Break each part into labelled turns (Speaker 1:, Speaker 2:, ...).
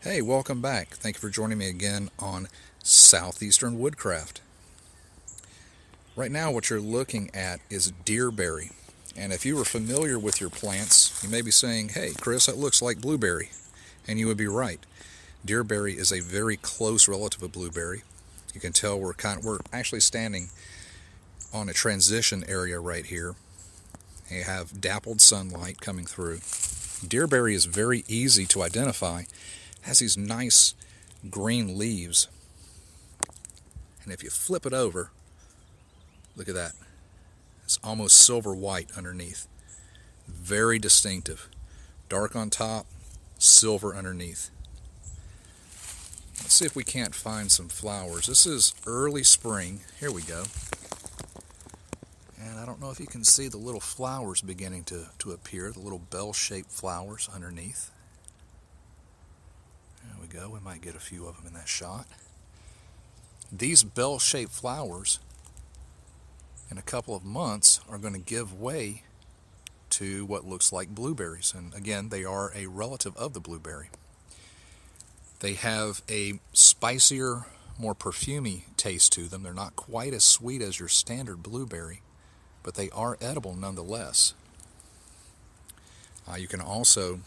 Speaker 1: Hey, welcome back. Thank you for joining me again on Southeastern Woodcraft. Right now what you're looking at is deerberry. And if you were familiar with your plants, you may be saying, hey Chris, that looks like blueberry. And you would be right. Deerberry is a very close relative of blueberry. You can tell we're actually standing on a transition area right here. You have dappled sunlight coming through. Deerberry is very easy to identify. It has these nice green leaves. And if you flip it over, look at that. It's almost silver white underneath. Very distinctive. Dark on top, silver underneath. Let's see if we can't find some flowers. This is early spring. Here we go. And I don't know if you can see the little flowers beginning to appear, the little bell-shaped flowers underneath. There we go. We might get a few of them in that shot. These bell-shaped flowers in a couple of months are going to give way to what looks like blueberries. And again, they are a relative of the blueberry. They have a spicier, more perfumy taste to them. They're not quite as sweet as your standard blueberry, but they are edible nonetheless. You can also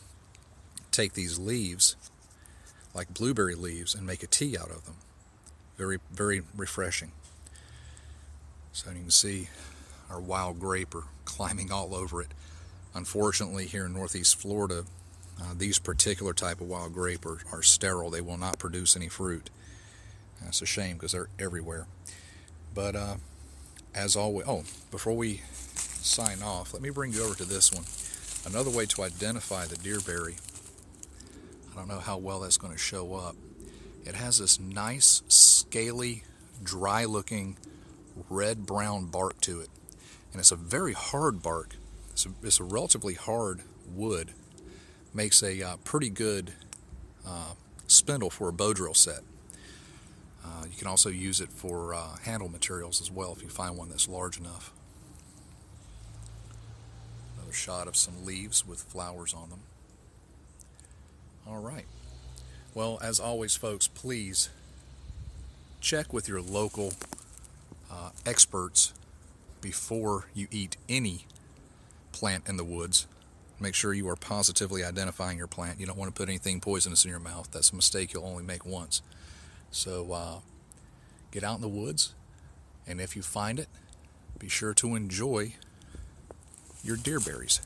Speaker 1: take these leaves, like blueberry leaves, and make a tea out of them. Very, very refreshing. So you can see our wild grape are climbing all over it. Unfortunately, here in northeast Florida, these particular type of wild grape are sterile. They will not produce any fruit. That's a shame because they're everywhere. But as always, before we sign off, let me bring you over to this one. Another way to identify the deerberry. I don't know how well that's going to show up. It has this nice, scaly, dry-looking, red-brown bark to it. And it's a very hard bark. It's a relatively hard wood. Makes a pretty good spindle for a bow drill set. You can also use it for handle materials as well if you find one that's large enough. Another shot of some leaves with flowers on them. All right. Well, as always, folks, please check with your local experts before you eat any plant in the woods. Make sure you are positively identifying your plant. You don't want to put anything poisonous in your mouth. That's a mistake you'll only make once. So get out in the woods, and if you find it, be sure to enjoy your deerberries.